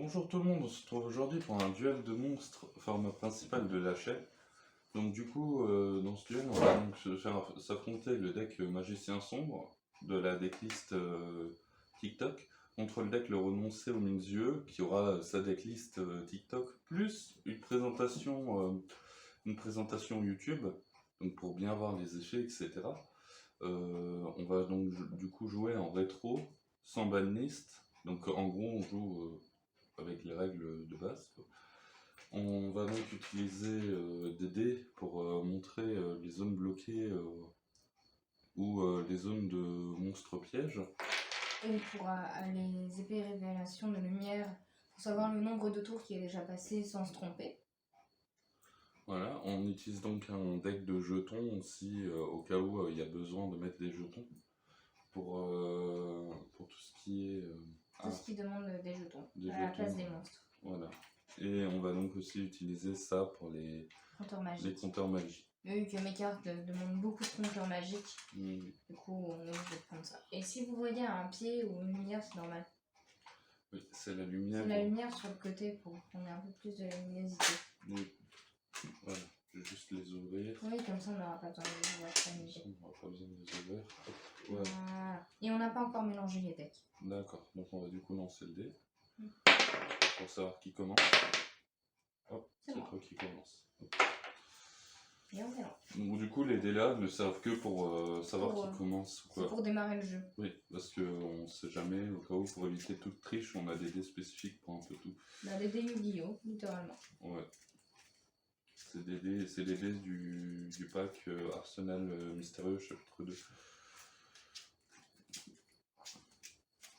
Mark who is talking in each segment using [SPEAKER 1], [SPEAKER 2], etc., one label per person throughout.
[SPEAKER 1] Bonjour tout le monde, on se retrouve aujourd'hui pour un duel de monstres, format principal de la chaîne. Donc du coup, dans ce duel, on va donc se faire s'affronter le deck Magicien Sombre de la decklist TikTok contre le deck Le Renoncé aux Mille Yeux qui aura sa decklist TikTok plus une présentation YouTube, donc pour bien voir les effets, etc. On va donc du coup jouer en rétro, sans banlist. Donc en gros, on joue avec les règles de base. On va donc utiliser des dés pour montrer les zones bloquées ou les zones de monstres pièges.
[SPEAKER 2] Et pour les épées révélations de lumière, pour savoir le nombre de tours qui est déjà passé sans se tromper.
[SPEAKER 1] Voilà, on utilise donc un deck de jetons aussi au cas où il y a besoin de mettre des jetons pour tout ce qui est...
[SPEAKER 2] Tout ce qui demande des jetons,
[SPEAKER 1] des
[SPEAKER 2] à la
[SPEAKER 1] jetons,
[SPEAKER 2] place des monstres.
[SPEAKER 1] Voilà. Et on va donc aussi utiliser ça pour les compteurs magiques.
[SPEAKER 2] Mais vu que mes cartes demandent beaucoup de compteurs magiques,
[SPEAKER 1] Oui.
[SPEAKER 2] du coup on est obligé de prendre ça. Et si vous voyez un pied ou une lumière, c'est normal.
[SPEAKER 1] Oui, c'est la lumière.
[SPEAKER 2] C'est la lumière sur le côté pour qu'on ait un peu plus de luminosité.
[SPEAKER 1] Oui. Voilà, je vais juste les ouvrir.
[SPEAKER 2] Oui, comme ça on n'aura pas besoin de les ouvrir.
[SPEAKER 1] On n'aura pas besoin de les ouvrir. Hop, voilà.
[SPEAKER 2] Voilà. Et on n'a pas encore mélangé les decks.
[SPEAKER 1] D'accord, donc on va du coup lancer le dé. Pour savoir qui commence. Hop, c'est toi qui commence. Hop.
[SPEAKER 2] Et on mélange.
[SPEAKER 1] Donc du coup les dés là ne servent que pour savoir qui commence ou quoi.
[SPEAKER 2] C'est pour démarrer le jeu.
[SPEAKER 1] Oui, parce qu'on ne sait jamais, au cas où pour éviter toute triche, on a des dés spécifiques pour un peu tout.
[SPEAKER 2] Bah, des dés Yu-Gi-Oh, littéralement.
[SPEAKER 1] Ouais. C'est des dés du pack Arsenal Mystérieux chapitre 2.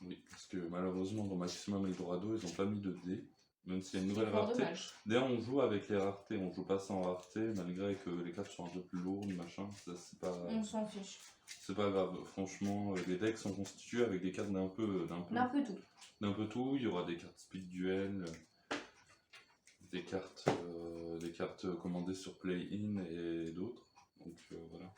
[SPEAKER 1] Oui, parce que malheureusement dans Maximum Eldorado, ils n'ont pas mis de dés, même s'il y a une nouvelle rareté. D'ailleurs, on joue avec les raretés, on joue pas sans rareté, malgré que les cartes sont un peu plus lourdes, machin, ça c'est pas...
[SPEAKER 2] On s'en fiche.
[SPEAKER 1] C'est pas grave, franchement, les decks sont constitués avec des cartes d'un peu tout. Il y aura des cartes speed duel, des cartes commandées sur play-in et d'autres, donc voilà.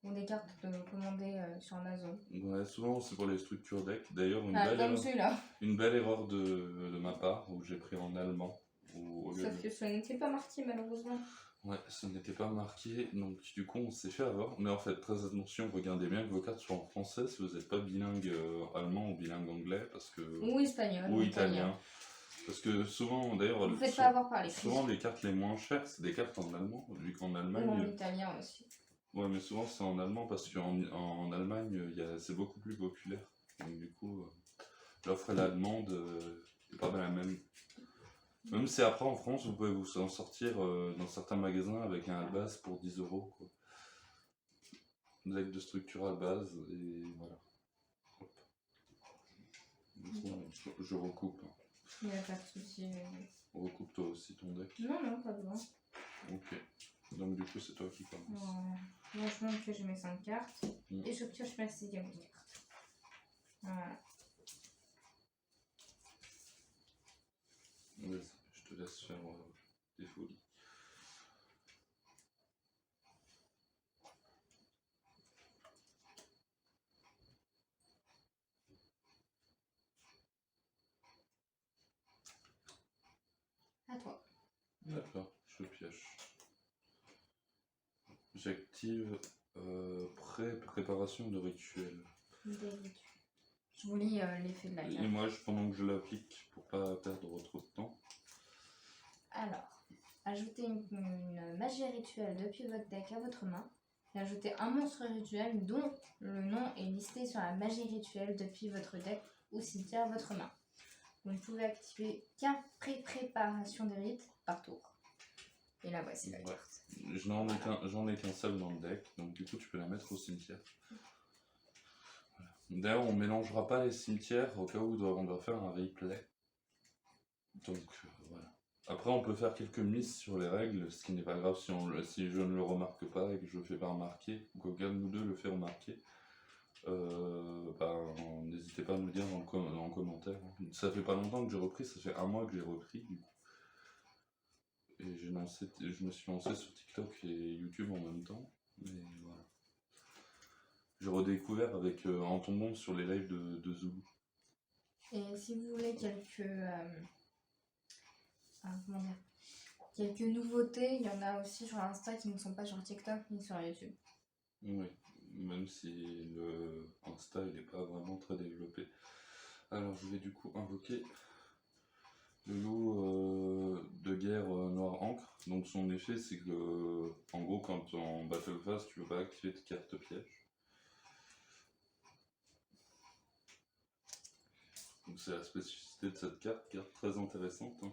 [SPEAKER 2] Ou des cartes commandées sur Amazon.
[SPEAKER 1] Ouais, souvent c'est pour les structures deck. D'ailleurs, une belle erreur de ma part où j'ai pris en allemand.
[SPEAKER 2] Sauf que ça n'était pas marqué malheureusement.
[SPEAKER 1] Ouais, ça n'était pas marqué, donc du coup on s'est fait avoir. Mais en fait, très attention, regardez bien que vos cartes soient en français si vous n'êtes pas bilingue allemand ou bilingue anglais, parce que...
[SPEAKER 2] Ou espagnol.
[SPEAKER 1] Ou italien. Parce que souvent, d'ailleurs,
[SPEAKER 2] vous faites pas avoir par les
[SPEAKER 1] souvent les cartes les moins chères, c'est des cartes en allemand, vu qu'en Allemagne...
[SPEAKER 2] Ou en italien aussi.
[SPEAKER 1] Ouais, mais souvent c'est en allemand parce qu'en Allemagne, c'est beaucoup plus populaire. Donc du coup, l'offre et la demande n'est pas la même. Même si après en France, vous pouvez vous en sortir dans certains magasins avec un Albaz pour 10 €. Quoi. Deck de structure à base, et voilà. Hop. Je recoupe.
[SPEAKER 2] Il n'y a pas de souci.
[SPEAKER 1] Recoupe toi aussi ton deck.
[SPEAKER 2] Non, pas besoin.
[SPEAKER 1] Ok. Donc du coup, c'est toi qui commence.
[SPEAKER 2] Moi, je montre que je mets 5 cartes. Et je pioche ma 6e carte. Voilà.
[SPEAKER 1] Vas-y, je te laisse faire des folies.
[SPEAKER 2] À toi.
[SPEAKER 1] D'accord, je pioche. J'active préparation de rituel.
[SPEAKER 2] Je vous lis l'effet de la carte.
[SPEAKER 1] Et moi, pendant que je l'applique, pour pas perdre trop de temps.
[SPEAKER 2] Alors, ajoutez une magie rituelle depuis votre deck à votre main. Et ajoutez un monstre rituel dont le nom est listé sur la magie rituelle depuis votre deck ou cimetière à votre main. Vous ne pouvez activer qu'un préparation de rite par tour. Et là, voici la carte.
[SPEAKER 1] J'en ai qu'un seul dans le deck, donc du coup, tu peux la mettre au cimetière. Voilà. D'ailleurs, on mélangera pas les cimetières au cas où on doit faire un replay. Donc voilà. Après, on peut faire quelques misses sur les règles, ce qui n'est pas grave si je ne le remarque pas et que je ne le fais pas remarquer, ou qu'aucun de nous deux le fait remarquer. N'hésitez pas à me le dire en commentaire. Ça fait pas longtemps que j'ai repris, ça fait un mois que j'ai repris du coup. Et je me suis lancé sur TikTok et YouTube en même temps. Mais voilà. J'ai redécouvert en tombant sur les lives de Zulu.
[SPEAKER 2] Et si vous voulez comment dire, quelques nouveautés, il y en a aussi sur Insta qui ne sont pas sur TikTok ni sur YouTube.
[SPEAKER 1] Oui, même si le Insta il n'est pas vraiment très développé. Alors je vais du coup invoquer le loup de guerre noir encre. Donc son effet c'est que en gros quand en battle phase tu peux pas activer de carte piège. Donc c'est la spécificité de cette carte très intéressante. Hein.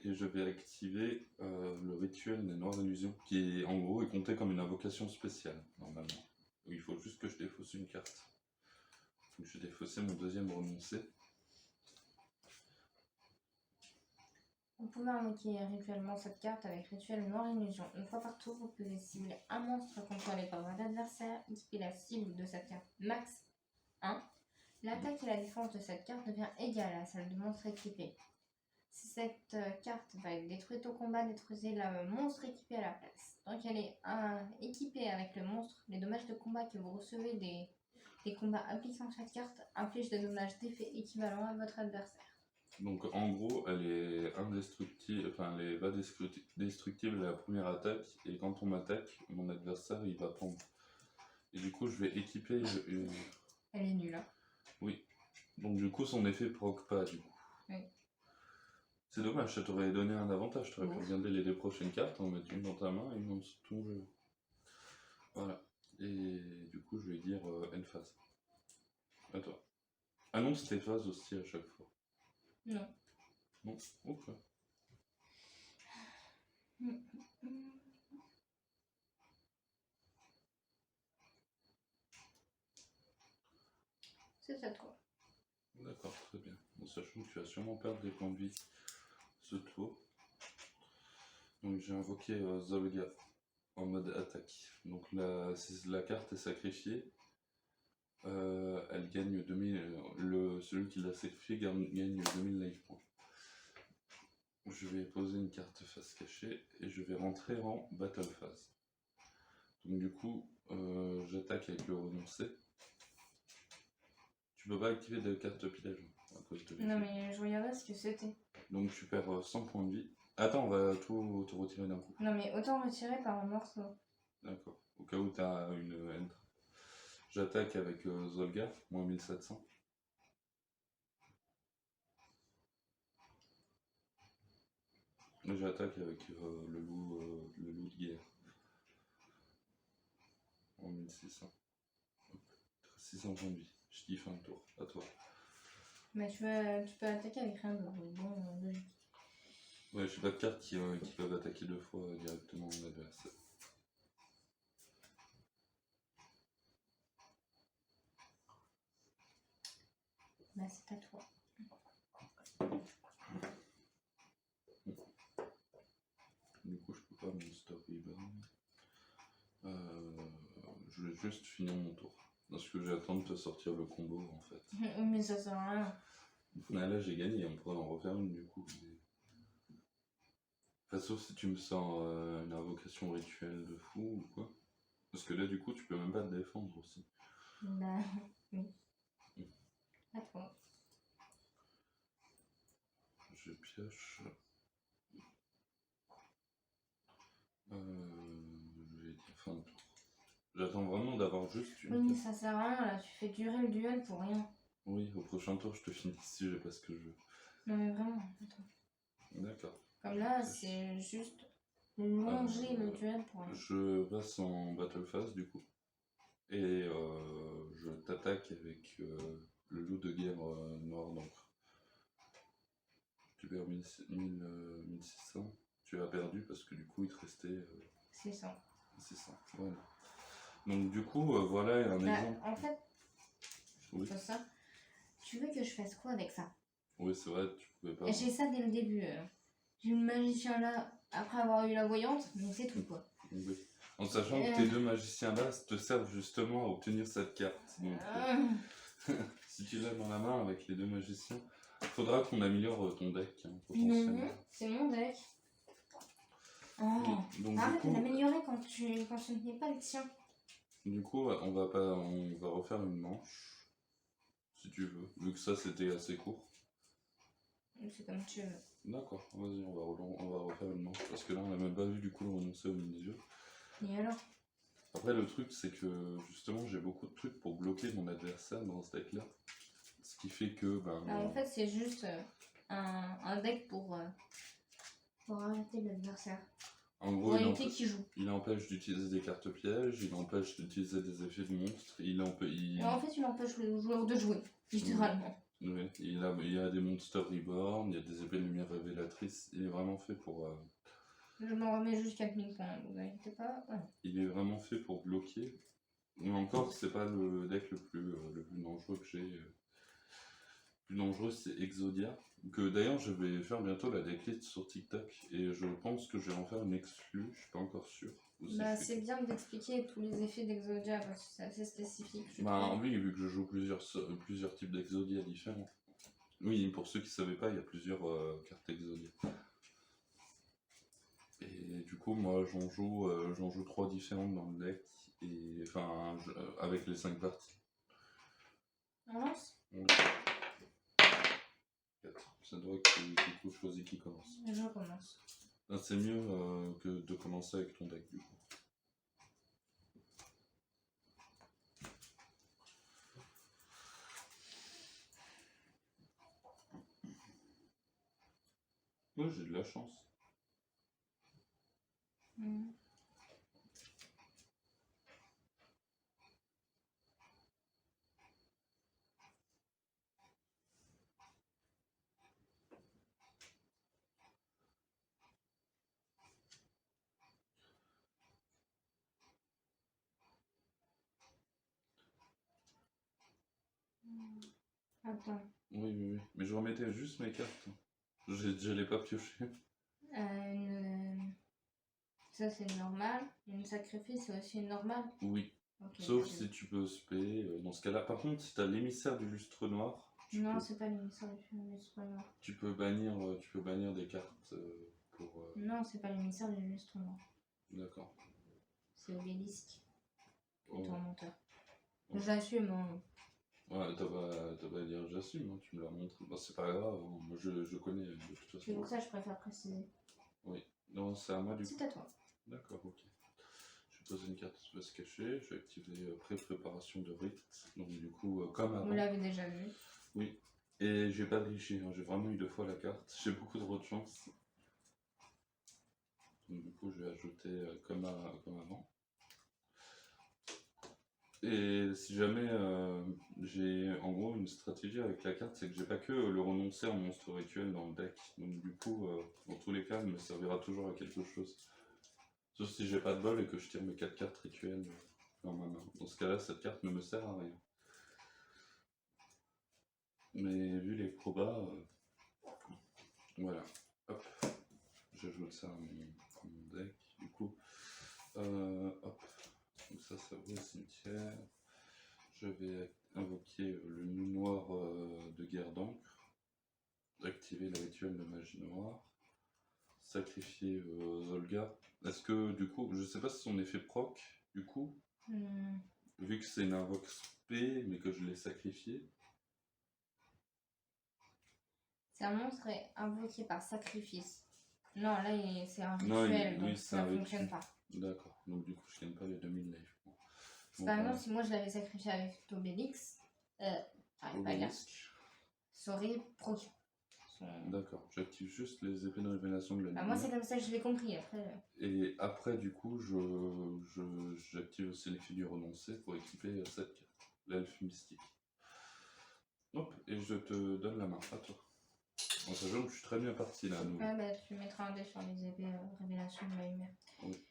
[SPEAKER 1] Et je vais activer le rituel des noires illusions, qui en gros est compté comme une invocation spéciale, normalement. Il faut juste que je défausse une carte. Donc je vais défausser mon deuxième renoncé.
[SPEAKER 2] Vous pouvez invoquer rituellement cette carte avec rituel noir illusion. Une fois par tour, vous pouvez cibler un monstre contrôlé par votre adversaire, équiper la cible de cette carte max 1. L'attaque et la défense de cette carte devient égale à celle du monstre équipé. Si cette carte va être détruite au combat, détruisez le monstre équipé à la place. Donc elle est équipée avec le monstre. Les dommages de combat que vous recevez des combats appliquant cette carte infligent des dommages d'effet équivalents à votre adversaire.
[SPEAKER 1] Donc en gros, elle est indestructible, enfin elle est pas destructible à la première attaque, et quand on m'attaque, mon adversaire il va prendre. Et du coup, je vais équiper.
[SPEAKER 2] Elle est nulle. Hein.
[SPEAKER 1] Oui. Donc du coup, son effet proc pas du coup.
[SPEAKER 2] Oui.
[SPEAKER 1] C'est dommage, ça t'aurait donné un avantage. Tu aurais pu regarder les deux prochaines cartes, en mettre une dans ta main et une dans ton jeu. Voilà. Et du coup, je vais dire end phase. À toi. Annonce tes phases aussi à chaque fois.
[SPEAKER 2] Non.
[SPEAKER 1] Non. Ok.
[SPEAKER 2] C'est à toi.
[SPEAKER 1] D'accord, très bien. Bon, sachant que tu vas sûrement perdre des points de vie ce tour. Donc j'ai invoqué Zolga en mode attaque. Donc la carte est sacrifiée. Elle gagne 2000. Celui qui l'a sacrifié gagne 2000 life points. Je vais poser une carte face cachée et je vais rentrer en battle phase. Donc du coup, j'attaque avec le renoncé. Tu peux pas activer de carte piège à cause de l'effet.
[SPEAKER 2] Non mais je regardais ce que c'était.
[SPEAKER 1] Donc tu perds 100 points de vie. Attends, on va tout te retirer d'un coup.
[SPEAKER 2] Non mais autant retirer par un morceau.
[SPEAKER 1] D'accord. Au cas où tu as une end. J'attaque avec Zolga, moins 1700. Et j'attaque avec le loup de guerre. En 1600. 600 points de vie. Je dis fin de tour. À toi.
[SPEAKER 2] Mais tu peux attaquer avec rien de bon logique.
[SPEAKER 1] Ouais, j'ai pas de cartes qui peuvent attaquer deux fois directement mon adversaire.
[SPEAKER 2] Bah c'est à toi.
[SPEAKER 1] Du coup, je peux pas mon stop rebound. Je vais juste finir mon tour. Parce que j'attends de te sortir le combo en fait.
[SPEAKER 2] Mais ça sert à rien.
[SPEAKER 1] Là j'ai gagné, on pourrait en refaire une du coup. Mais... Enfin, sauf si tu me sors une invocation rituelle de fou ou quoi. Parce que là du coup tu peux même pas te défendre aussi.
[SPEAKER 2] Bah oui. À toi.
[SPEAKER 1] Je pioche. Je vais dire fin de tour. J'attends vraiment d'avoir juste une.
[SPEAKER 2] Oui, mais ça sert à rien là, tu fais durer le duel pour rien.
[SPEAKER 1] Oui, au prochain tour je te finis si j'ai pas ce que je veux.
[SPEAKER 2] Non mais vraiment, attends.
[SPEAKER 1] D'accord.
[SPEAKER 2] Comme là, c'est juste longer le duel pour rien.
[SPEAKER 1] Je passe en battle phase du coup. Et je t'attaque avec le loup de guerre noir d'encre. Tu perds 1600. Tu as perdu parce que du coup il te restait
[SPEAKER 2] 600.
[SPEAKER 1] 600. Voilà. Donc du coup, voilà un exemple.
[SPEAKER 2] En fait,
[SPEAKER 1] Oui,
[SPEAKER 2] c'est ça. Tu veux que je fasse quoi avec ça?
[SPEAKER 1] oui c'est vrai, tu pouvais pas.
[SPEAKER 2] Et j'ai ça dès le début. J'ai eu le magicien là après avoir eu la voyante, mais c'est tout quoi.
[SPEAKER 1] Oui. En sachant que tes deux magiciens là te servent justement à obtenir cette carte. Donc, si tu l'as dans la main avec les deux magiciens, il faudra qu'on améliore ton deck. Hein, potentiellement.
[SPEAKER 2] Non, c'est mon deck. Oh.
[SPEAKER 1] Oui, donc,
[SPEAKER 2] Arrête
[SPEAKER 1] du
[SPEAKER 2] de
[SPEAKER 1] coup,
[SPEAKER 2] l'améliorer quand ce n'est pas le tien.
[SPEAKER 1] Du coup, on va refaire une manche. si tu veux, vu que ça c'était assez court.
[SPEAKER 2] C'est comme tu veux.
[SPEAKER 1] D'accord, vas-y, on va refaire une manche, parce que là on a même pas vu du coup le renoncer au Miniso.
[SPEAKER 2] Et alors?
[SPEAKER 1] Après le truc c'est que justement j'ai beaucoup de trucs pour bloquer mon adversaire dans ce deck là. Ce qui fait que
[SPEAKER 2] En fait c'est juste un deck pour arrêter l'adversaire.
[SPEAKER 1] en gros
[SPEAKER 2] Pour éviter qu'il joue.
[SPEAKER 1] il empêche d'utiliser des cartes pièges, il empêche d'utiliser des effets de monstres,
[SPEAKER 2] En fait il empêche le joueur de jouer, littéralement.
[SPEAKER 1] Ouais, il y a des Monster Reborn, il y a des épées de lumière révélatrices, il est vraiment fait pour...
[SPEAKER 2] Je m'en remets juste 4000 points, vous inquiétez pas. Ouais.
[SPEAKER 1] Il est vraiment fait pour bloquer. Mais encore, c'est pas le deck le plus dangereux que j'ai. Le plus dangereux, c'est Exodia. Que d'ailleurs, je vais faire bientôt la decklist sur TikTok. Et je pense que je vais en faire une exclue, je suis pas encore sûr.
[SPEAKER 2] C'est bien d'expliquer tous les effets d'Exodia parce que c'est assez spécifique.
[SPEAKER 1] Oui, vu que je joue plusieurs types d'Exodia différents. Oui, pour ceux qui savaient pas, il y a plusieurs cartes Exodia. Et du coup, moi, j'en joue 3 différentes dans le deck, et enfin, avec les 5 parties.
[SPEAKER 2] On lance?
[SPEAKER 1] Ouais. 4. Ça doit que du coup choisis qui commence.
[SPEAKER 2] Je commence.
[SPEAKER 1] C'est mieux que de commencer avec ton deck du coup. Moi j'ai de la chance.
[SPEAKER 2] Attends.
[SPEAKER 1] Oui. Mais je remettais juste mes cartes. Je l'ai pas pioché.
[SPEAKER 2] Ça c'est normal. Une sacrifice c'est aussi une normale.
[SPEAKER 1] Oui. Okay, sauf si tu peux spé. Dans ce cas-là, par contre, si t'as l'émissaire du lustre noir.
[SPEAKER 2] Non, c'est pas l'émissaire du lustre noir.
[SPEAKER 1] Tu peux bannir des cartes pour.
[SPEAKER 2] Non, c'est pas l'émissaire du lustre noir.
[SPEAKER 1] D'accord.
[SPEAKER 2] C'est Obélisque.
[SPEAKER 1] Oh.
[SPEAKER 2] Tourmenteur. Oh. J'assume. Hein.
[SPEAKER 1] Ouais, t'as pas à dire j'assume, hein, tu me l'as montré. Bah, c'est pas grave, hein. Moi je connais de toute façon.
[SPEAKER 2] C'est pour ça que je préfère préciser.
[SPEAKER 1] Oui. Non, c'est à moi du coup.
[SPEAKER 2] C'est à toi.
[SPEAKER 1] D'accord, ok. Je vais poser une carte espace caché, je vais activer pré-préparation de rite. Donc du coup, comme avant.
[SPEAKER 2] Vous l'avez déjà vu.
[SPEAKER 1] Oui. Et j'ai pas triché, hein. J'ai vraiment eu 2 fois la carte. J'ai beaucoup trop de chance. Donc du coup, je vais ajouter comme avant. Et si jamais j'ai en gros une stratégie avec la carte, c'est que j'ai pas que le renoncer en monstre rituel dans le deck. Donc du coup, dans tous les cas, elle me servira toujours à quelque chose. Sauf si j'ai pas de bol et que je tire mes 4 cartes rituelles dans ma main. Dans ce cas-là, cette carte ne me sert à rien. Mais vu les probas, voilà. Hop, j'ajoute ça à mon deck. Du coup, hop. Donc ça va au cimetière. Je vais invoquer le nu noir de guerre d'encre. Activer le rituel de magie noire. Sacrifier Zolgar. Est-ce que du coup, je sais pas si son effet proc, du coup, vu que c'est une invoque spé, mais que je l'ai sacrifié.
[SPEAKER 2] C'est un monstre invoqué par sacrifice. Non, là c'est un rituel, donc ça ne fonctionne pas.
[SPEAKER 1] D'accord, donc du coup je gagne pas les 2000 life.
[SPEAKER 2] Par exemple, si moi je l'avais sacrifié avec Obélix, ça aurait proc.
[SPEAKER 1] D'accord, j'active juste les épées de révélation de la lumière.
[SPEAKER 2] Moi c'est comme ça que je l'ai compris après.
[SPEAKER 1] Et après du coup j'active aussi l'effet du renoncer pour équiper cette carte, l'elfe mystique. Hop, et je te donne la main, à toi. En sachant que je suis très bien parti là.
[SPEAKER 2] Nous. Tu mettras un dé sur les épées révélation de la lumière.
[SPEAKER 1] Oui.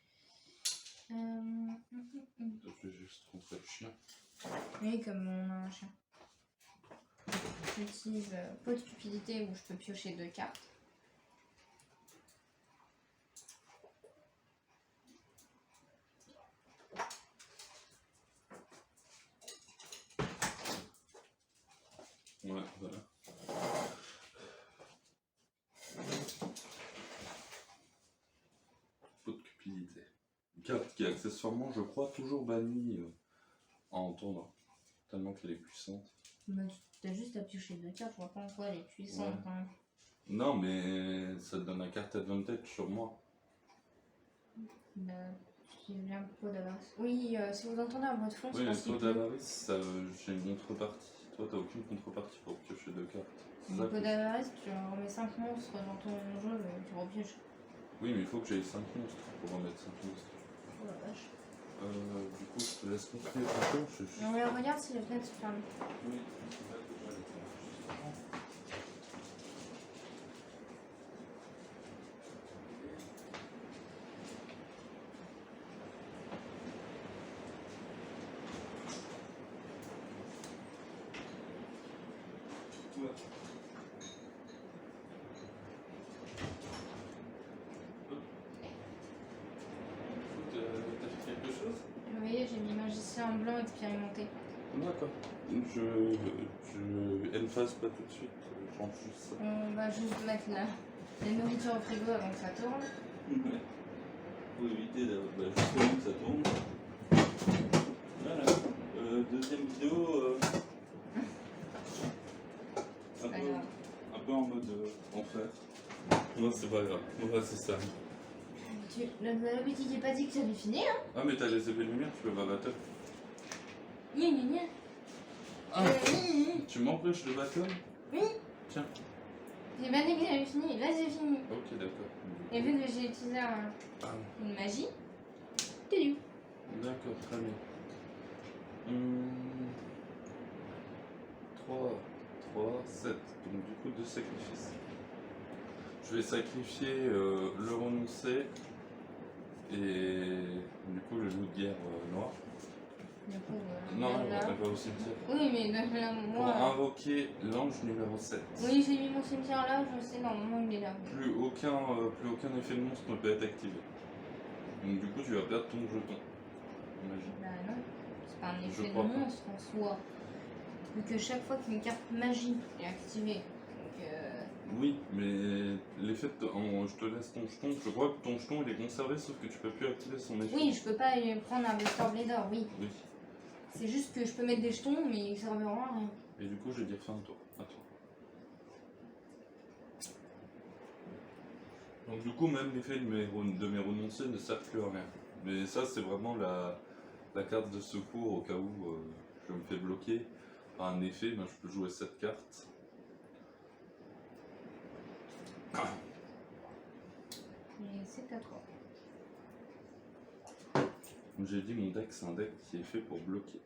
[SPEAKER 1] Je vais juste tromper le chien.
[SPEAKER 2] Oui, comme on a un chien. J'utilise pot de cupidité où je peux piocher 2 cartes.
[SPEAKER 1] Ouais, voilà. Pot de cupidité. Une carte qui est accessoirement, je crois, toujours bannie en tournoi. Tellement qu'elle est puissante.
[SPEAKER 2] Bah, t'as juste à piocher 2 cartes, je vois pas en quoi elle est puissante.
[SPEAKER 1] Ouais.
[SPEAKER 2] Hein.
[SPEAKER 1] Non, mais ça te donne la carte advantage sur moi.
[SPEAKER 2] Bah, j'ai bien beaucoup d'avarice. Oui, si vous entendez un bruit de fond,
[SPEAKER 1] Oui,
[SPEAKER 2] c'est
[SPEAKER 1] mais
[SPEAKER 2] parce qu'il
[SPEAKER 1] toi
[SPEAKER 2] pleut.
[SPEAKER 1] d'avarice, j'ai une contrepartie. Toi, t'as aucune contrepartie pour piocher 2 cartes. C'est
[SPEAKER 2] Un
[SPEAKER 1] ça
[SPEAKER 2] peu
[SPEAKER 1] que
[SPEAKER 2] d'avarice, tu remets 5 monstres dans ton jeu et tu repioches.
[SPEAKER 1] Oui, mais il faut que j'aille 5 monstres pour remettre 5 monstres.
[SPEAKER 2] Oh la vache.
[SPEAKER 1] Du coup, je te laisse continuer ton tour.
[SPEAKER 2] On regarde si les fenêtres se ferment.
[SPEAKER 1] Oui. T'as fait quelque chose?
[SPEAKER 2] Vous voyez, j'ai mis magicien en blanc expérimenté.
[SPEAKER 1] D'accord. Je efface pas tout de suite, je change juste ça.
[SPEAKER 2] On va juste mettre la nourriture au frigo avant que ça tourne.
[SPEAKER 1] Ouais. Pour éviter justement que ça tourne. Voilà. Deuxième vidéo. Un peu en mode enfer. Non, c'est pas grave. Ouais, c'est ça.
[SPEAKER 2] La boutique n'est pas dit que ça avait fini, hein.
[SPEAKER 1] Ah, mais t'as les épées de lumière, tu peux pas battle.
[SPEAKER 2] Gna gna gna.
[SPEAKER 1] Ah, tu m'empêches de battle?
[SPEAKER 2] Oui.
[SPEAKER 1] Tiens.
[SPEAKER 2] J'ai pas dit que j'avais fini, là j'ai fini.
[SPEAKER 1] Ok, d'accord.
[SPEAKER 2] Et vu que j'ai utilisé une magie, t'es du.
[SPEAKER 1] D'accord, très bien. 3, 7. Donc du coup 2 sacrifices. Je vais sacrifier le renoncé et du coup le loup de guerre noir.
[SPEAKER 2] Du coup,
[SPEAKER 1] Non,
[SPEAKER 2] là.
[SPEAKER 1] elle va au cimetière.
[SPEAKER 2] Oui, mais là,
[SPEAKER 1] Pour
[SPEAKER 2] moi.
[SPEAKER 1] invoquer l'ange numéro 7.
[SPEAKER 2] Oui, j'ai mis mon cimetière là, je sais, normalement il est là.
[SPEAKER 1] Plus aucun effet de monstre ne peut être activé. Donc du coup tu vas perdre ton jeton. Magie.
[SPEAKER 2] Bah non, c'est pas un
[SPEAKER 1] Je
[SPEAKER 2] effet de
[SPEAKER 1] crois pas.
[SPEAKER 2] monstre en soi. Vu que chaque fois qu'une carte magie est activée, donc
[SPEAKER 1] Oui, mais l'effet je te laisse ton jeton. Je crois que ton jeton il est conservé sauf que tu peux plus activer son effet.
[SPEAKER 2] oui, je peux pas prendre un Buster Blader, oui.
[SPEAKER 1] Oui.
[SPEAKER 2] C'est juste que je peux mettre des jetons, mais ils serviront à rien.
[SPEAKER 1] Et du coup je vais dire fin de tour. Attends. Donc du coup même l'effet de mes renoncés ne servent plus à rien. Mais ça c'est vraiment la carte de secours au cas où je me fais bloquer par un effet. Ben, je peux jouer cette carte.
[SPEAKER 2] Et c'est à toi.
[SPEAKER 1] Comme j'ai dit, mon deck c'est un deck qui est fait pour bloquer.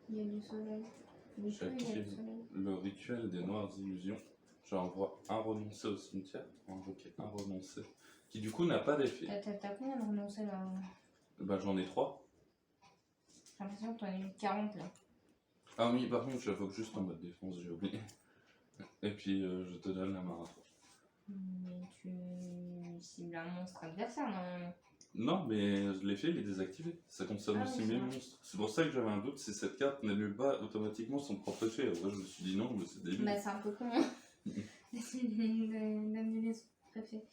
[SPEAKER 2] Il y a du soleil. Du soleil, il y a du
[SPEAKER 1] J'active
[SPEAKER 2] soleil.
[SPEAKER 1] le rituel des noires illusions. J'envoie un renoncé au cimetière pour invoquer un renoncé qui du coup n'a pas d'effet.
[SPEAKER 2] T'as combien de renoncés là?
[SPEAKER 1] Ben, j'en ai 3.
[SPEAKER 2] J'ai l'impression que t'en as eu 40 là.
[SPEAKER 1] Ah oui, par contre j'invoque juste en mode défense, j'ai oublié. Et puis je te donne la main à toi.
[SPEAKER 2] Mais tu cibles un monstre adversaire normalement.
[SPEAKER 1] Non, mais l'effet il est désactivé. Ça concerne
[SPEAKER 2] Ah
[SPEAKER 1] aussi
[SPEAKER 2] oui,
[SPEAKER 1] mes
[SPEAKER 2] c'est vrai.
[SPEAKER 1] monstres. C'est pour ça que j'avais un doute si cette carte n'annule pas automatiquement son propre effet. Après, je me suis dit non, mais c'est débile.
[SPEAKER 2] Bah c'est un peu con d'annuler son préfet.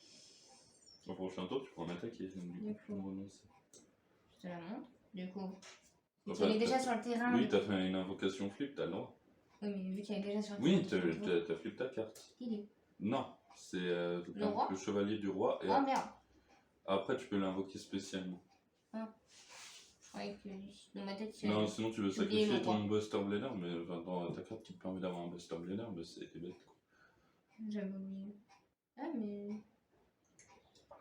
[SPEAKER 1] Au prochain tour, tu pourras m'attaquer. Donc, du coup, tu peux me renoncer.
[SPEAKER 2] Je te la montre. Du coup, vu
[SPEAKER 1] Enfin,
[SPEAKER 2] qu'elle est déjà sur le terrain.
[SPEAKER 1] Oui, t'as fait une invocation flip, t'as le droit.
[SPEAKER 2] Oui, mais vu qu'elle est déjà sur le
[SPEAKER 1] Oui,
[SPEAKER 2] terrain.
[SPEAKER 1] t'as flip ta carte.
[SPEAKER 2] Il est.
[SPEAKER 1] Non, c'est
[SPEAKER 2] Le roi
[SPEAKER 1] le chevalier du roi. Et
[SPEAKER 2] Oh merde.
[SPEAKER 1] après, tu peux l'invoquer spécialement.
[SPEAKER 2] Je croyais que dans ma tête, c'est.
[SPEAKER 1] Non, sinon tu veux
[SPEAKER 2] j'ai oublié
[SPEAKER 1] sacrifier
[SPEAKER 2] le roi.
[SPEAKER 1] ton Buster Blader, mais enfin, dans ta carte qui te permet d'avoir un Buster Blader, mais c'est bête quoi.
[SPEAKER 2] J'avais oublié. Ah, mais.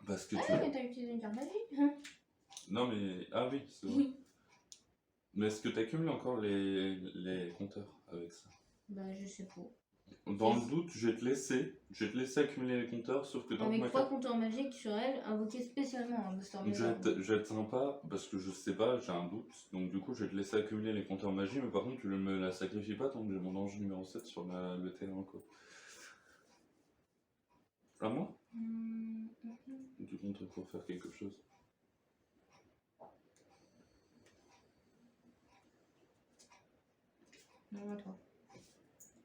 [SPEAKER 1] Parce que
[SPEAKER 2] Ah,
[SPEAKER 1] tu.
[SPEAKER 2] mais t'as utilisé une carte magique.
[SPEAKER 1] Non, mais. Ah oui, c'est vrai. Mais est-ce que tu accumules encore les compteurs avec ça?
[SPEAKER 2] Bah, je sais pas.
[SPEAKER 1] Dans le doute, je vais te laisser accumuler les compteurs, sauf que dans
[SPEAKER 2] Avec
[SPEAKER 1] ma
[SPEAKER 2] 3
[SPEAKER 1] carte.
[SPEAKER 2] compteurs magiques sur elle, invoquer spécialement un Buster Blader.
[SPEAKER 1] Je vais être sympa parce que je sais pas, j'ai un doute. Donc du coup, je vais te laisser accumuler les compteurs magie, mais par contre, tu ne me la sacrifies pas tant que j'ai mon ange numéro 7 sur le terrain quoi. À moi? Tu comptes pour faire quelque chose?
[SPEAKER 2] Non, à toi.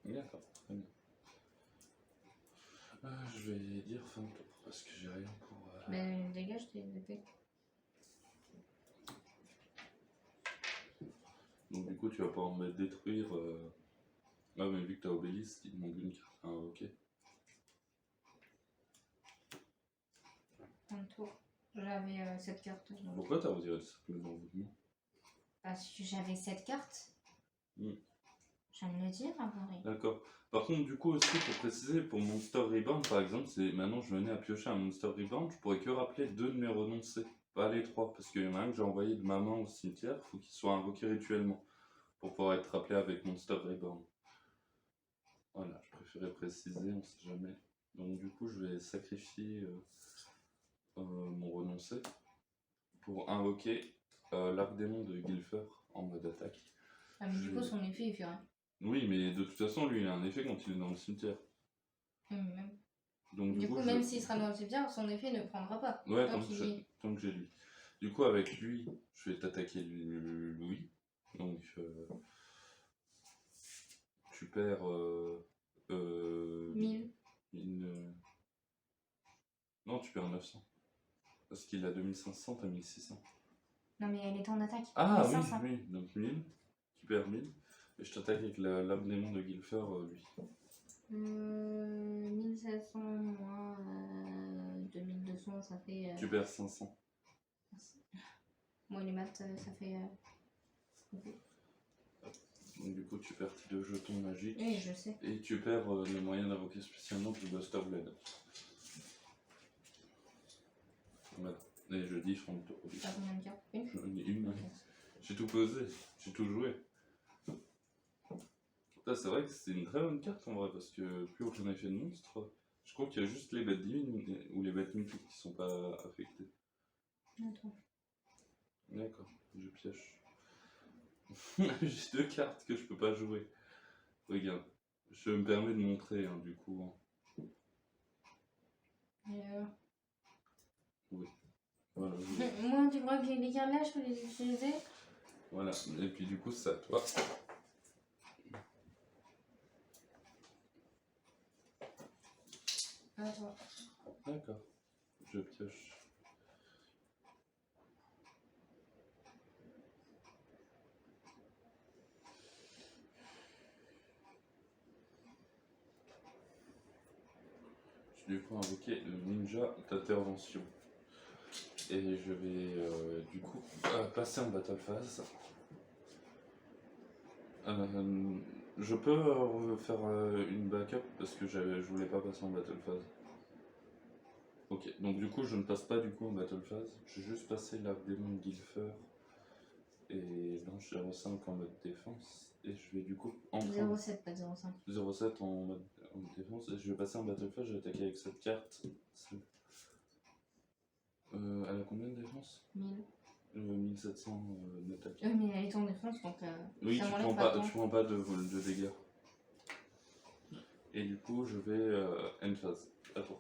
[SPEAKER 1] D'accord, très bien. Je vais dire fin de tour parce que j'ai rien pour.
[SPEAKER 2] Mais dégage tes épées.
[SPEAKER 1] Donc du coup, tu vas pouvoir me détruire Ah, mais vu que t'as obélisque, il te manque une carte à invoquer.
[SPEAKER 2] Un tour. J'avais cette carte. Donc.
[SPEAKER 1] Pourquoi t'as retiré le cercle d'envoûtement?
[SPEAKER 2] Parce que j'avais cette carte.
[SPEAKER 1] Hmm.
[SPEAKER 2] Je viens de le dire, Henri.
[SPEAKER 1] D'accord. Par contre, du coup, aussi, pour préciser, pour Monster Rebound, par exemple, c'est maintenant je venais à piocher un Monster Rebound, je pourrais que rappeler 2 de mes renoncés, pas les 3, parce qu'il y en a un que j'ai envoyé de ma main au cimetière, il faut qu'il soit invoqué rituellement, pour pouvoir être rappelé avec Monster Rebound. Voilà, je préférais préciser, on sait jamais. Donc du coup, je vais sacrifier mon renoncé pour invoquer l'arc-démon de Gilfer en mode attaque.
[SPEAKER 2] Ah, mais du coup, son effet, il fait rien.
[SPEAKER 1] Oui, mais de toute façon, lui, il a un effet quand il est dans le cimetière.
[SPEAKER 2] Même.
[SPEAKER 1] Donc,
[SPEAKER 2] Du coup, même s'il sera dans le cimetière, son effet ne prendra pas.
[SPEAKER 1] Ouais, tant que j'ai lui. Du coup, avec lui, je vais t'attaquer lui. Donc, tu perds
[SPEAKER 2] 1000.
[SPEAKER 1] Non, tu perds 900. Parce qu'il a 2500, t'as 1600.
[SPEAKER 2] Non, mais elle est en attaque.
[SPEAKER 1] Ah oui,
[SPEAKER 2] 500.
[SPEAKER 1] oui, donc 1000. Tu perds 1000. Et je t'attaque avec l'abnémon de Gilfer, lui.
[SPEAKER 2] 1700 moins 2200, ça fait.
[SPEAKER 1] Tu perds 500.
[SPEAKER 2] Moi, les maths, ça fait.
[SPEAKER 1] Donc, du coup, tu perds tes 2 jetons magiques.
[SPEAKER 2] Oui, je sais.
[SPEAKER 1] Et tu perds les moyens d'invoquer spécialement du Buster Blade. Voilà. Et je dis from to.
[SPEAKER 2] T'as combien de cartes? Une?
[SPEAKER 1] J'en ai une.
[SPEAKER 2] Ok.
[SPEAKER 1] J'ai tout posé, j'ai tout joué. Là, c'est vrai que c'est une très bonne carte en vrai, parce que plus aucun effet de monstre. Je crois qu'il y a juste les bêtes divines ou les bêtes mythiques qui sont pas affectées.
[SPEAKER 2] Attends.
[SPEAKER 1] D'accord, je pioche. J'ai 2 cartes que je peux pas jouer. Regarde, je me permets de montrer du coup.
[SPEAKER 2] Et
[SPEAKER 1] Oui. Voilà,
[SPEAKER 2] moi, tu crois que les cartes là, je peux les utiliser?
[SPEAKER 1] voilà. Et puis du coup, c'est à toi.
[SPEAKER 2] Attends.
[SPEAKER 1] D'accord, je pioche. Je vais du coup invoquer le ninja d'intervention. Et je vais du coup passer en battle phase. Je peux faire une backup parce que je voulais pas passer en battle phase. Ok, donc du coup je ne passe pas du coup en battle phase. Je vais juste passer la démon de Gilfer et blanche 05 en mode défense. Et je vais du coup entrer
[SPEAKER 2] 0,7, pas 0,5.
[SPEAKER 1] 0,7 en mode défense. Et je vais passer en battle phase, je vais attaquer avec cette carte. Elle a combien de défense?
[SPEAKER 2] 1000.
[SPEAKER 1] 1700 d'attaque.
[SPEAKER 2] Mais elle est en défense, donc.
[SPEAKER 1] Oui,
[SPEAKER 2] ça
[SPEAKER 1] tu
[SPEAKER 2] m'enlève
[SPEAKER 1] prends pas de dégâts. Et du coup, je vais end phase. Attends.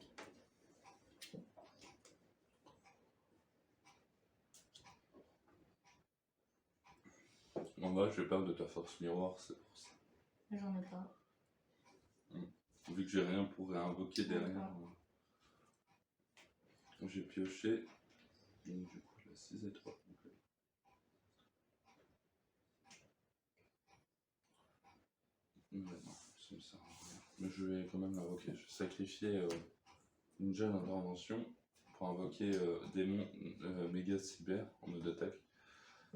[SPEAKER 1] En bas, je vais perdre de ta force miroir, c'est pour ça.
[SPEAKER 2] J'en ai pas.
[SPEAKER 1] Vu que j'ai rien pour réinvoquer derrière. J'ai pioché. Donc du coup, j'ai 6 étoiles. Mais non, ça me sert à rien. Mais je vais quand même l'invoquer. Je vais sacrifier une jeune intervention pour invoquer démon méga cyber en mode attaque.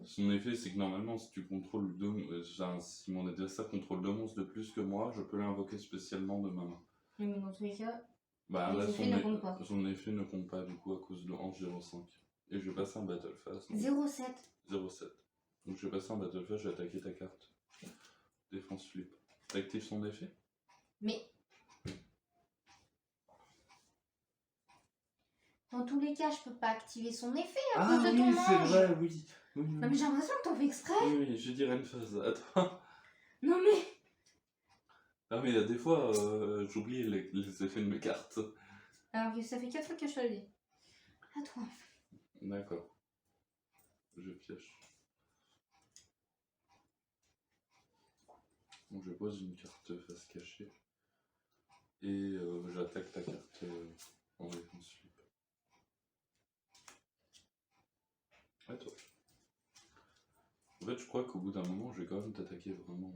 [SPEAKER 1] Son effet, c'est que normalement, si tu contrôles si mon adversaire contrôle 2 monstres de plus que moi, je peux l'invoquer spécialement de ma main.
[SPEAKER 2] Mais dans tous les cas,
[SPEAKER 1] Bah
[SPEAKER 2] les
[SPEAKER 1] là,
[SPEAKER 2] effets ne comptent pas.
[SPEAKER 1] son effet ne compte pas du coup à cause de Ange 05. Et je vais passer en battle phase.
[SPEAKER 2] 0,7.
[SPEAKER 1] 0,7. Donc je vais passer en battle phase, je vais attaquer ta carte. Défense flip. T'actives son effet?
[SPEAKER 2] Mais. Dans tous les cas, je peux pas activer son effet à cause de ton ange.
[SPEAKER 1] Ah oui, c'est vrai, oui.
[SPEAKER 2] Non, mais j'ai l'impression que t'en fais exprès.
[SPEAKER 1] Oui, je dirais une phase. Attends.
[SPEAKER 2] Non, mais.
[SPEAKER 1] Ah mais il y a des fois, j'oublie les effets de mes cartes.
[SPEAKER 2] Alors que ça fait 4 fois que je te le dis. À toi.
[SPEAKER 1] D'accord. Je pioche. Donc je pose une carte face cachée. Et j'attaque ta carte en défense flip. À toi. En fait, je crois qu'au bout d'un moment, je vais quand même t'attaquer vraiment.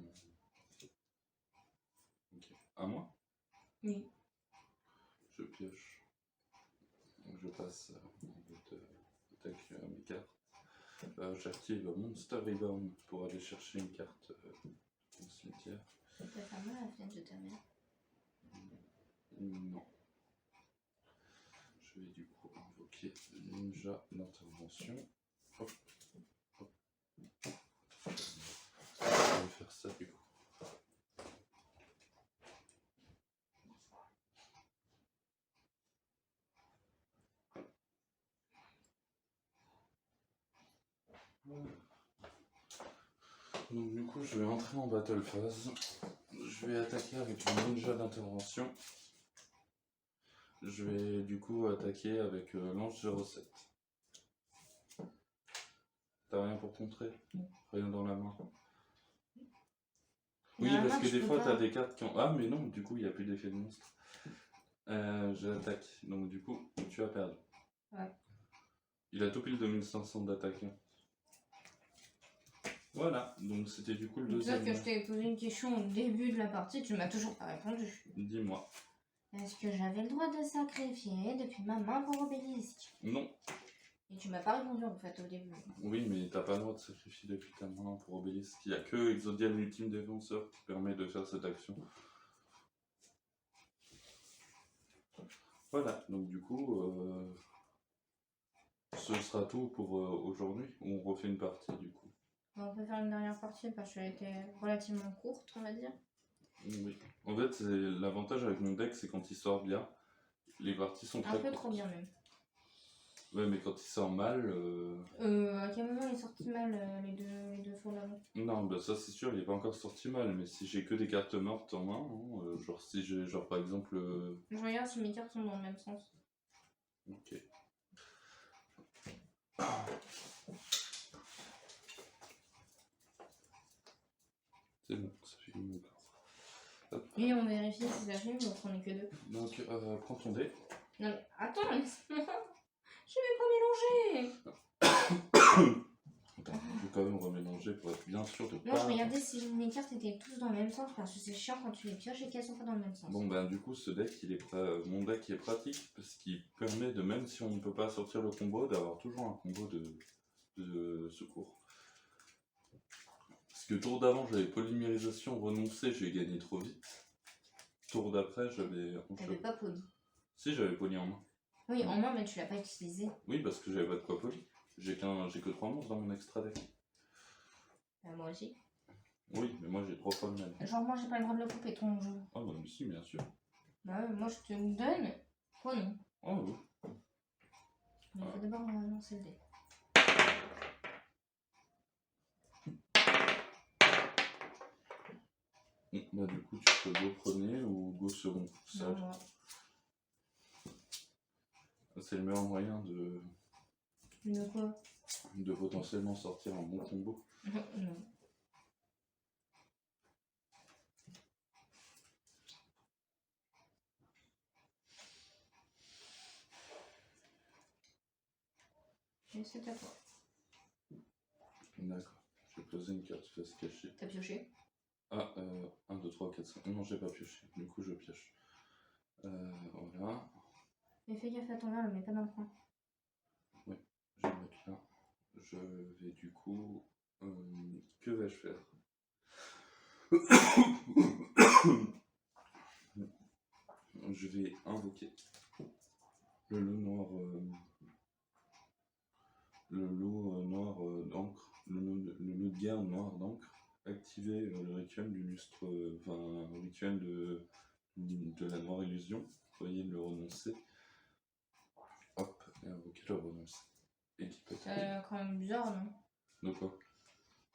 [SPEAKER 2] Oui.
[SPEAKER 1] Je pioche. Donc je passe en mode attaque mes cartes. J'active Monster Reborn pour aller chercher une carte au cimetière.
[SPEAKER 2] Ça peut faire mal à la fenêtre de ta mère.
[SPEAKER 1] Non. Je vais du coup invoquer le ninja d'intervention. Hop. Hop. Je vais faire ça du coup. Donc du coup je vais entrer en battle phase. Je vais attaquer avec le ninja d'intervention. Je vais du coup attaquer avec l'ange 07. T'as rien pour contrer? Rien dans la main? Oui,
[SPEAKER 2] Dans la
[SPEAKER 1] parce
[SPEAKER 2] main,
[SPEAKER 1] que
[SPEAKER 2] tu
[SPEAKER 1] des
[SPEAKER 2] peux
[SPEAKER 1] fois
[SPEAKER 2] pas.
[SPEAKER 1] t'as des cartes qui ont... Ah mais non, du coup il n'y a plus d'effet de monstre. J'attaque, donc du coup tu as perdu.
[SPEAKER 2] Ouais.
[SPEAKER 1] Il a tout pile 2500 d'attaque. Voilà, donc c'était du coup le
[SPEAKER 2] C'est
[SPEAKER 1] deuxième
[SPEAKER 2] que je
[SPEAKER 1] match.
[SPEAKER 2] t'ai posé une question au début de la partie, tu m'as toujours pas répondu.
[SPEAKER 1] Dis-moi.
[SPEAKER 2] Est-ce que j'avais le droit de sacrifier depuis ma main pour Obélisque?
[SPEAKER 1] Non.
[SPEAKER 2] Et tu m'as pas répondu en fait au début.
[SPEAKER 1] Oui, mais t'as pas le droit de sacrifier depuis ta main pour Obélisque. Il n'y a que Exodial Ultime Défenseur qui permet de faire cette action. Voilà, donc du coup, ce sera tout pour aujourd'hui. On refait une partie du coup.
[SPEAKER 2] On peut faire une dernière partie parce qu'elle était relativement courte, on va dire.
[SPEAKER 1] Oui. En fait, l'avantage avec mon deck, c'est quand il sort bien, les parties sont très
[SPEAKER 2] Un peu
[SPEAKER 1] courtes.
[SPEAKER 2] trop bien même.
[SPEAKER 1] Ouais, mais quand il sort mal...
[SPEAKER 2] À quel moment il est sorti mal les deux fois d'avant?
[SPEAKER 1] Non, bah ça c'est sûr, il est pas encore sorti mal, mais si j'ai que des cartes mortes en main, hein, genre si j'ai, genre par exemple...
[SPEAKER 2] Je regarde si mes cartes sont dans le même sens.
[SPEAKER 1] Ok. C'est bon, ça fait une carte.
[SPEAKER 2] Oui, on vérifie si ça filme, donc on est que deux.
[SPEAKER 1] Donc, prends ton dé.
[SPEAKER 2] Non mais attends, laisse-moi. Je vais pas mélanger.
[SPEAKER 1] Attends, je vais quand même remélanger pour être bien sûr de pas...
[SPEAKER 2] Moi je regardais si mes cartes étaient tous dans le même sens parce que c'est chiant quand tu les pioches et qu'elles sont pas dans le même sens.
[SPEAKER 1] Bon ben du coup ce deck il est mon deck il est pratique parce qu'il permet de, même si on ne peut pas sortir le combo, d'avoir toujours un combo de secours. Parce que tour d'avant j'avais polymérisation, renoncé, j'ai gagné trop vite. Tour d'après j'avais...
[SPEAKER 2] T'avais pas poli.
[SPEAKER 1] Si j'avais poly en main.
[SPEAKER 2] Oui, en main mais tu l'as pas utilisé.
[SPEAKER 1] Oui parce que j'avais pas de quoi poly. J'ai que 3 monstres dans mon extra deck.
[SPEAKER 2] Bah, moi aussi.
[SPEAKER 1] Oui mais moi j'ai 3 fois le même.
[SPEAKER 2] Genre moi j'ai pas le droit de le couper ton jeu.
[SPEAKER 1] Ah bah mais si bien sûr.
[SPEAKER 2] Bah ouais, moi je te le donne. Toi non.
[SPEAKER 1] Ah oui.
[SPEAKER 2] Mais il faut d'abord lancer le dé.
[SPEAKER 1] Bah du coup tu peux go premier ou go second. Ça,
[SPEAKER 2] Non, moi.
[SPEAKER 1] c'est le meilleur moyen
[SPEAKER 2] De quoi?
[SPEAKER 1] de potentiellement sortir un bon combo.
[SPEAKER 2] Non. Et c'est à toi.
[SPEAKER 1] D'accord. Je vais poser une carte face cachée.
[SPEAKER 2] T'as pioché?
[SPEAKER 1] Ah, 1, 2, 3, 4, 5. Non, j'ai pas pioché. Du coup, je pioche. Voilà.
[SPEAKER 2] Mais fais gaffe à ton verre, le mets pas dans le coin.
[SPEAKER 1] Oui, je vais le mettre là. Je vais du coup... que vais-je faire? Je vais invoquer le loup noir... le loup noir d'encre. Le loup de guerre noir d'encre. Activer le rituel du lustre... Enfin, le rituel de la noire illusion. Veuillez le renoncer. Hop, et invoquer le renoncer. Équipe.
[SPEAKER 2] C'est quand même bizarre, non?
[SPEAKER 1] De quoi?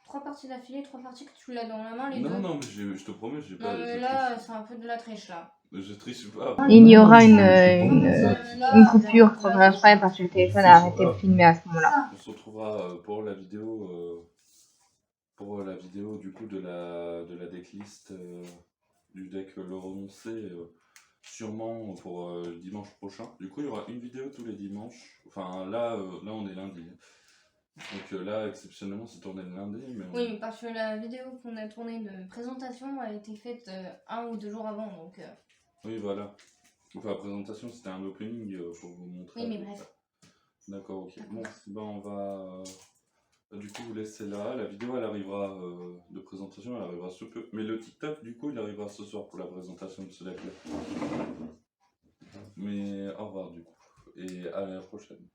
[SPEAKER 2] 3 parties d'affilée, 3 parties que tu l'as dans la main, les
[SPEAKER 1] Non,
[SPEAKER 2] deux.
[SPEAKER 1] non, mais je te promets, j'ai pas.
[SPEAKER 2] Non, mais là, c'est un peu de la triche, là.
[SPEAKER 1] Je triche pas.
[SPEAKER 3] Il y aura une coupure
[SPEAKER 2] Là,
[SPEAKER 3] faudrait exprès parce que le téléphone a arrêté de filmer à ce moment-là.
[SPEAKER 1] On se retrouvera pour la vidéo. Pour la vidéo du coup de la decklist du deck le renoncé. Sûrement pour dimanche prochain. Du coup, il y aura une vidéo tous les dimanches. Enfin, là on est lundi. Donc là, exceptionnellement, c'est tourné le lundi. Mais
[SPEAKER 2] Oui, mais parce que la vidéo qu'on a tournée de présentation a été faite 1 ou 2 jours avant, donc...
[SPEAKER 1] Oui, voilà. Enfin, la présentation, c'était un opening pour vous montrer.
[SPEAKER 2] Oui, mais bref.
[SPEAKER 1] D'accord, ok.
[SPEAKER 2] D'accord.
[SPEAKER 1] Bon, ben on va du coup vous laisser là. La vidéo, elle arrivera de présentation, elle arrivera sous peu. Mais le TikTok, du coup, il arrivera ce soir pour la présentation de ce deck-là. Mais au revoir, du coup. Et à la prochaine.